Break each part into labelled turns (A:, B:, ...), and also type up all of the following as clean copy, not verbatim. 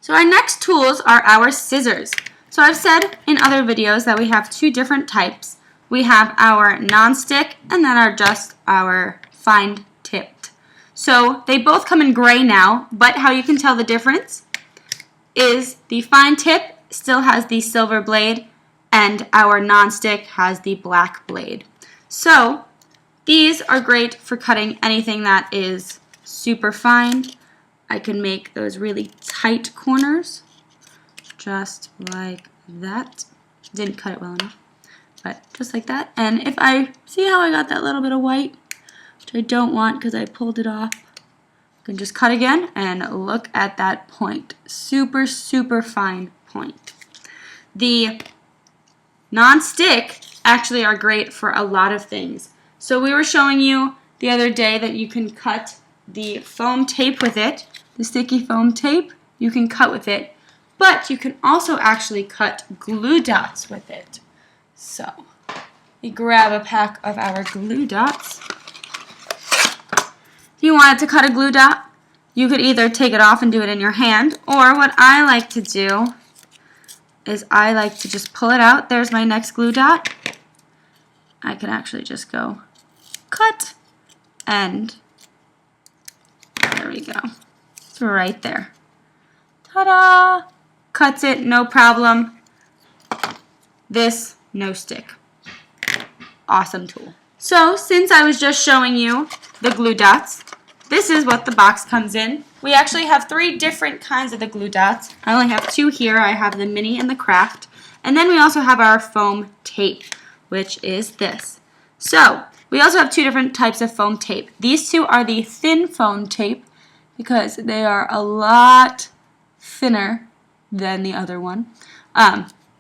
A: So our next tools are our scissors. So I've said in other videos that we have two different types. We have our non-stick and then our fine tipped. So they both come in gray now, but how you can tell the difference is the fine tip still has the silver blade and our non-stick has the black blade. So these are great for cutting anything that is super fine. I can make those really tight corners, just like that. Didn't cut it well enough, but just like that. And if I see how I got that little bit of white, which I don't want because I pulled it off, I can just cut again and look at that point. Super, super fine point. The non-stick actually are great for a lot of things. So we were showing you the other day that you can cut the foam tape with it, the sticky foam tape, you can cut with it, but you can also actually cut glue dots with it. So we grab a pack of our glue dots. If you wanted to cut a glue dot, you could either take it off and do it in your hand, or what I like to do is I like to just pull it out. There's my next glue dot. I can actually just go cut, and there we go. It's right there. Ta-da! Cuts it, no problem. This, no stick. Awesome tool. So, since I was just showing you the glue dots, this is what the box comes in. We actually have 3 different kinds of the glue dots. I only have 2 here. I have the mini and the craft. And then we also have our foam tape, which is this. So, we also have 2 different types of foam tape. These 2 are the thin foam tape because they are a lot thinner than the other one.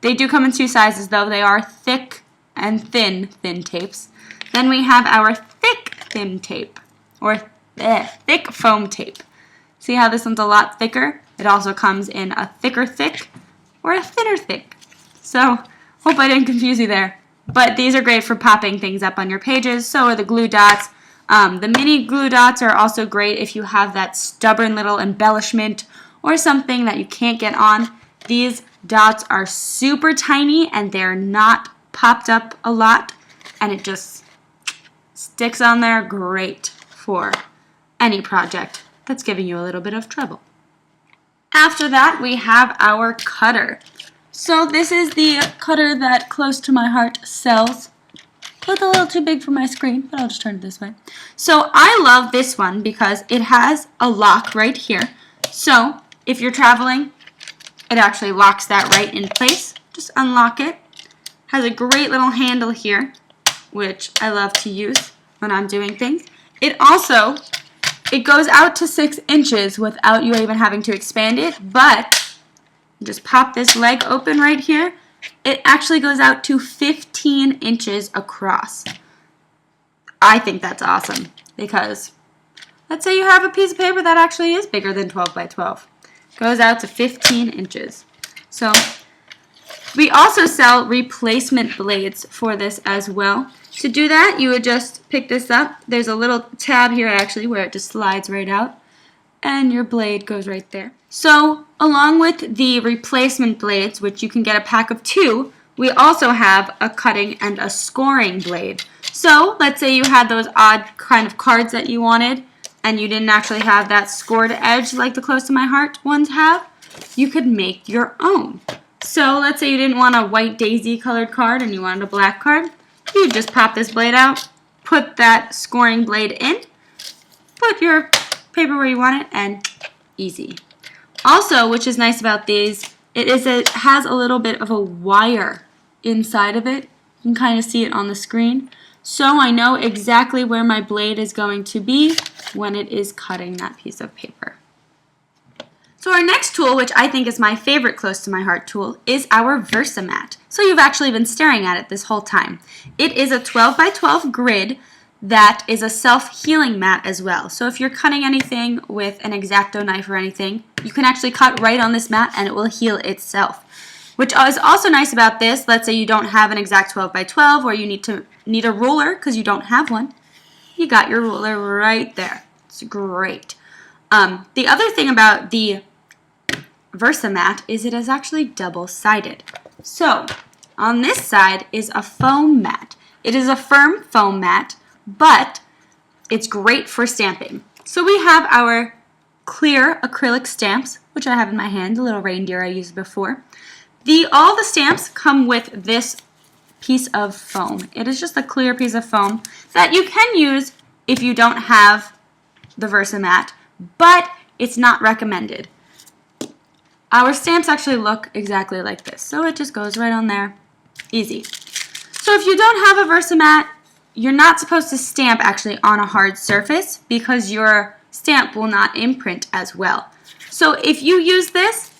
A: They do come in 2 sizes though. They are thick and thin tapes. Then we have our thick thin tape, or thick foam tape. See how this one's a lot thicker? It also comes in a thicker thick or a thinner thick. So, hope I didn't confuse you there. But these are great for popping things up on your pages. So are the glue dots. The mini glue dots are also great if you have that stubborn little embellishment or something that you can't get on. These dots are super tiny and they're not popped up a lot, and it just sticks on there great for any project that's giving you a little bit of trouble. After that, we have our cutter. So this is the cutter that close to my heart sells. It's a little too big for my screen, but I'll just turn it this way. So I love this one because it has a lock right here. So if you're traveling, it actually locks that right in place. Just unlock it. Has a great little handle here, which I love to use when I'm doing things. It goes out to 6 inches without you even having to expand it, but just pop this leg open right here. It actually goes out to 15 inches across. I think that's awesome because let's say you have a piece of paper that actually is bigger than 12 by 12. Goes out to 15 inches. So we also sell replacement blades for this as well. To do that, you would just pick this up. There's a little tab here actually where it just slides right out, and your blade goes right there. So along with the replacement blades, which you can get a pack of 2, we also have a cutting and a scoring blade. So let's say you had those odd kind of cards that you wanted and you didn't actually have that scored edge like the close to my heart ones have, you could make your own. So let's say you didn't want a white daisy colored card and you wanted a black card. You just pop this blade out, put that scoring blade in, put your paper where you want it, and easy. Also, which is nice about these, it has a little bit of a wire inside of it. You can kind of see it on the screen. So I know exactly where my blade is going to be when it is cutting that piece of paper. So our next tool, which I think is my favorite close to my heart tool, is our VersaMat. So you've actually been staring at it this whole time. It is a 12 by 12 grid that is a self-healing mat as well. So if you're cutting anything with an X-Acto knife or anything, you can actually cut right on this mat and it will heal itself. Which is also nice about this, let's say you don't have an exact 12 by 12 or you need a ruler because you don't have one. You got your ruler right there. It's great. The other thing about the VersaMat is it is actually double-sided. So on this side is a foam mat. It is a firm foam mat, but it's great for stamping. So we have our clear acrylic stamps, which I have in my hand, the little reindeer I used before. All the stamps come with this piece of foam. It is just a clear piece of foam that you can use if you don't have the VersaMat, but it's not recommended. Our stamps actually look exactly like this, so it just goes right on there. Easy. So if you don't have a VersaMat, you're not supposed to stamp actually on a hard surface because your stamp will not imprint as well. So if you use this,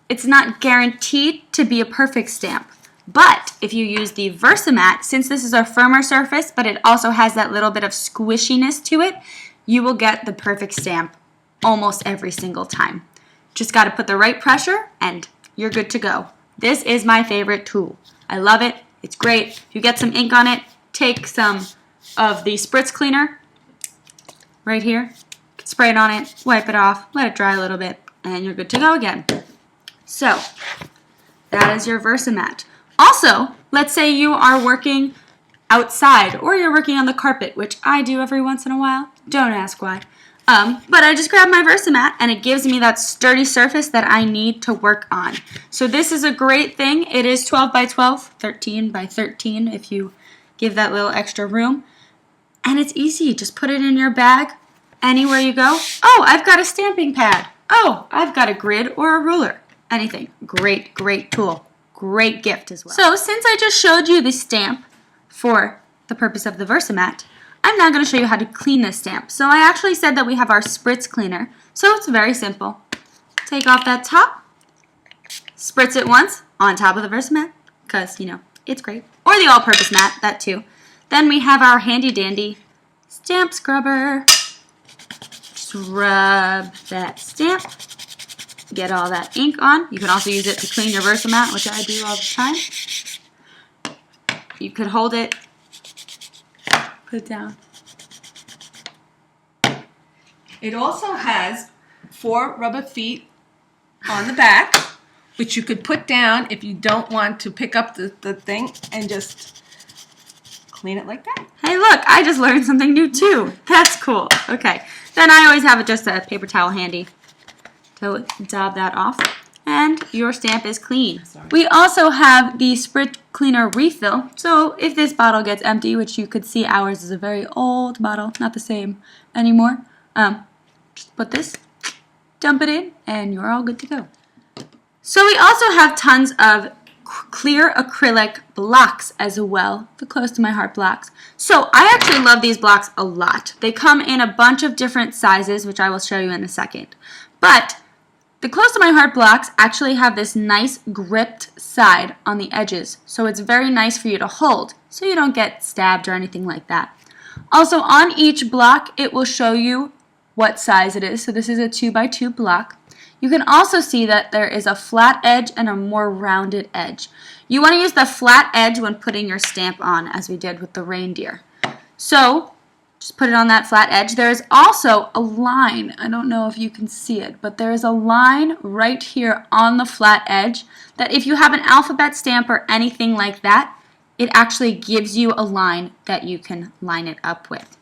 A: it's not guaranteed to be a perfect stamp. But if you use the VersaMat, since this is a firmer surface, but it also has that little bit of squishiness to it, you will get the perfect stamp almost every single time. Just got to put the right pressure and you're good to go. This is my favorite tool. I love it. It's great. If you get some ink on it, take some of the Spritz Cleaner right here, spray it on it, wipe it off, let it dry a little bit, and you're good to go again. So that is your VersaMat. Also, let's say you are working outside or you're working on the carpet, which I do every once in a while. Don't ask why. But I just grab my VersaMat and it gives me that sturdy surface that I need to work on. So this is a great thing. It is 12 by 12, 13 by 13 if you give that little extra room. And it's easy. Just put it in your bag anywhere you go. Oh, I've got a stamping pad. Oh, I've got a grid or a ruler. Anything. Great, great tool. Great gift as well. So since I just showed you the stamp for the purpose of the VersaMat, I'm now going to show you how to clean this stamp. So I actually said that we have our Spritz Cleaner. So it's very simple. Take off that top, spritz it once on top of the VersaMat, because, you know, it's great. Or the all-purpose mat, that too. Then we have our handy-dandy stamp scrubber. Just rub that stamp. Get all that ink on. You can also use it to clean your VersaMat, which I do all the time. You could hold it, put it down.
B: It also has 4 rubber feet on the back, which you could put down if you don't want to pick up the thing and just clean it like that.
A: Hey, look, I just learned something new too. That's cool. Okay, then I always have just a paper towel handy to dab that off, and your stamp is clean. We also have the Spritz Cleaner refill, so if this bottle gets empty, which you could see ours is a very old bottle, not the same anymore, just put this, dump it in, and you're all good to go. So we also have tons of clear acrylic blocks as well, the close to my heart blocks. So I actually love these blocks a lot. They come in a bunch of different sizes, which I will show you in a second. But the close to my heart blocks actually have this nice gripped side on the edges, so it's very nice for you to hold, so you don't get stabbed or anything like that. Also on each block, it will show you what size it is. So this is a 2x2 block. You can also see that there is a flat edge and a more rounded edge. You want to use the flat edge when putting your stamp on, as we did with the reindeer. So just put it on that flat edge. There is also a line. I don't know if you can see it, but there is a line right here on the flat edge that if you have an alphabet stamp or anything like that, it actually gives you a line that you can line it up with.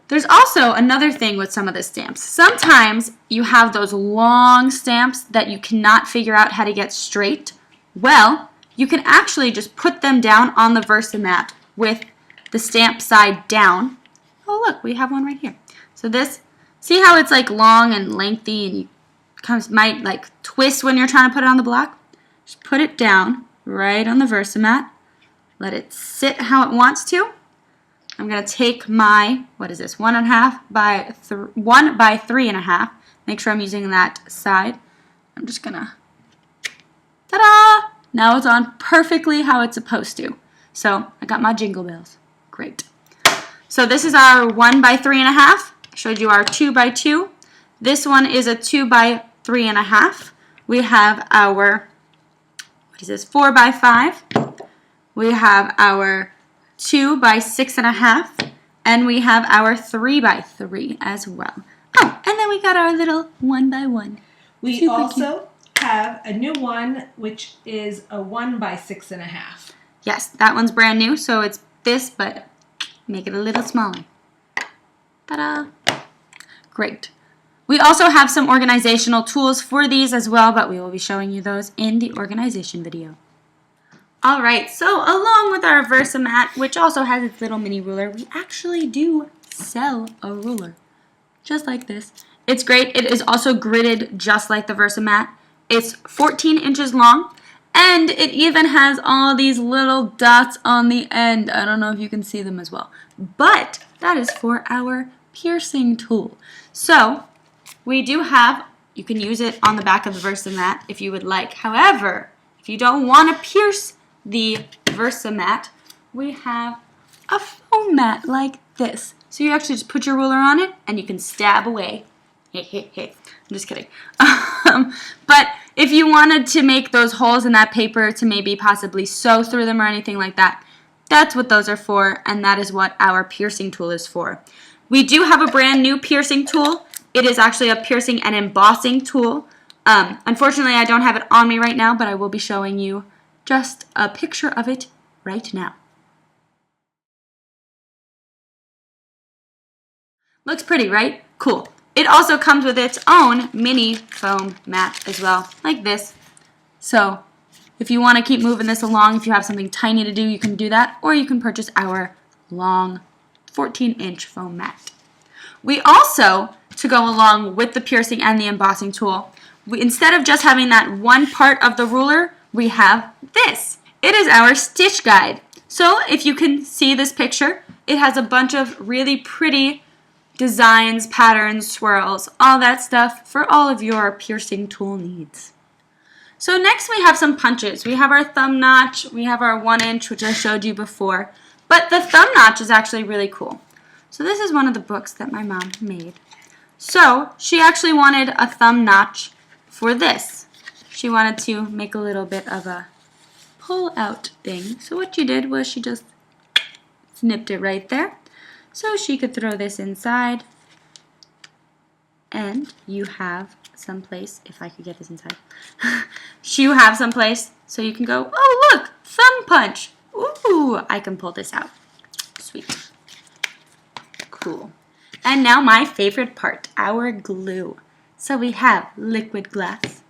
A: There's also another thing with some of the stamps. Sometimes you have those long stamps that you cannot figure out how to get straight. Well, you can actually just put them down on the VersaMat with the stamp side down. Oh look, we have one right here. So this, see how it's like long and lengthy and you kind of might like twist when you're trying to put it on the block? Just put it down right on the VersaMat. Let it sit how it wants to. I'm going to take my, what is this, 1.5 by 1 by 3.5. Make sure I'm using that side. I'm just going to, ta-da! Now it's on perfectly how it's supposed to. So I got my jingle bells. Great. So this is our 1 by 3.5. I showed you our 2 by 2. This one is a 2 by 3.5. We have our, what is this, 4 by 5. We have our 2 by 6.5. And we have our 3 by 3 as well. Oh, and then we got our little 1 by 1.
B: We
A: Super
B: also
A: cute.
B: have a new one, which is a 1 by 6.5.
A: Yes, that one's brand new, so it's this, but make it a little smaller. Ta-da! Great. We also have some organizational tools for these as well, but we will be showing you those in the organization video. Alright, so along with our VersaMat, which also has its little mini ruler, we actually do sell a ruler. Just like this. It's great. It is also gridded just like the VersaMat. It's 14 inches long, and it even has all these little dots on the end. I don't know if you can see them as well. But that is for our piercing tool. So we do have, you can use it on the back of the VersaMat if you would like. However, if you don't want to pierce the VersaMat, we have a foam mat like this. So you actually just put your ruler on it and you can stab away. I'm just kidding. But if you wanted to make those holes in that paper to maybe possibly sew through them or anything like that, that's what those are for, and that is what our piercing tool is for. We do have a brand new piercing tool. It is actually a piercing and embossing tool. Unfortunately, I don't have it on me right now, but I will be showing you just a picture of it right now. Looks pretty, right? Cool. It also comes with its own mini foam mat as well, like this. So if you want to keep moving this along, if you have something tiny to do, you can do that, or you can purchase our long 14-inch foam mat. We also, to go along with the piercing and the embossing tool, instead of just having that one part of the ruler, we have this. It is our stitch guide. So if you can see this picture, it has a bunch of really pretty designs, patterns, swirls, all that stuff for all of your piercing tool needs. So next we have some punches. We have our thumb notch, we have our 1-inch, which I showed you before, but the thumb notch is actually really cool. So this is one of the books that my mom made. So she actually wanted a thumb notch for this. She wanted to make a little bit of a pull out thing. So what she did was she just snipped it right there. So she could throw this inside, and you have some place, if I could get this inside, you have some place so you can go, oh look, thumb punch. Ooh, I can pull this out. Sweet. Cool. And now my favorite part, our glue. So we have liquid glass,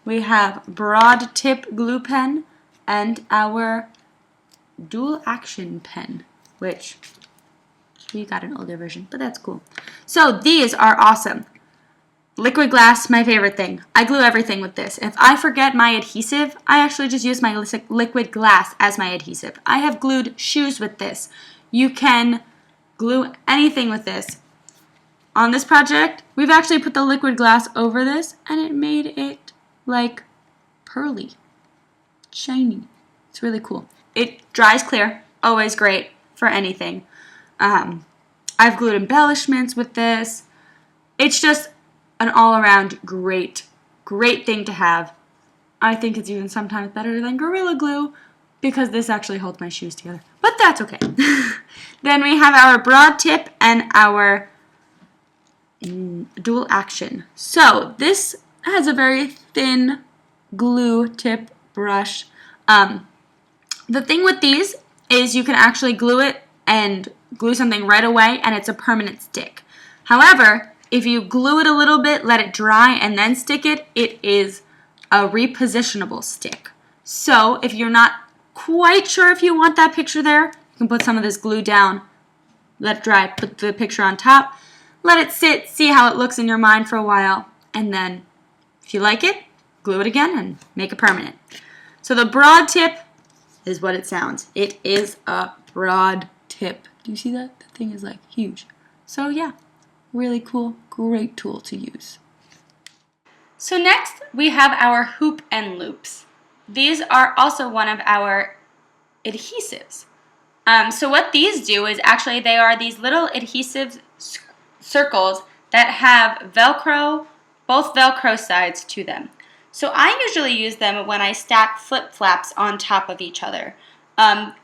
A: we have broad tip glue pen, and our dual action pen, which we got an older version, but that's cool. So these are awesome. Liquid glass, my favorite thing. I glue everything with this. If I forget my adhesive, I actually just use my liquid glass as my adhesive. I have glued shoes with this. You can glue anything with this. On this project, we've actually put the liquid glass over this, and it made it like pearly, shiny. It's really cool. It dries clear, always great for anything. I've glued embellishments with this. It's just an all-around great thing to have. I think it's even sometimes better than Gorilla Glue because this actually holds my shoes together. But that's okay. Then we have our broad tip and our dual action. So this has a very thin glue tip brush. The thing with these is you can actually glue it and glue something right away, and it's a permanent stick. However, if you glue it a little bit, let it dry, and then stick it, it is a repositionable stick. So if you're not quite sure if you want that picture there, you can put some of this glue down, let it dry, put the picture on top, let it sit, see how it looks in your mind for a while, and then if you like it, glue it again and make it permanent. So the broad tip is what it sounds. It is a broad tip. Do you see that? That thing is like huge. So yeah, really cool, great tool to use. So next we have our hoop and loops. These are also one of our adhesives. So what these do is actually they are these little adhesive circles that have Velcro, both Velcro sides to them. So I usually use them when I stack flip-flaps on top of each other.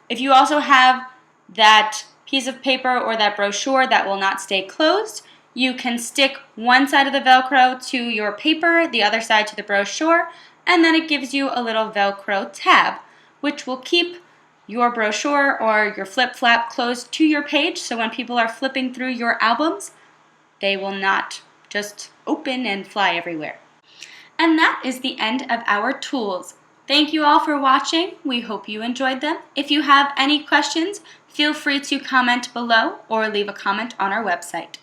A: If you also have that piece of paper or that brochure that will not stay closed, You can stick one side of the Velcro to your paper, the other side to the brochure, and then it gives you a little Velcro tab, which will keep your brochure or your flip-flap closed to your page, so when people are flipping through your albums, they will not just open and fly everywhere. And that is the end of our tools. Thank you all for watching. We hope you enjoyed them. If you have any questions, feel free to comment below or leave a comment on our website.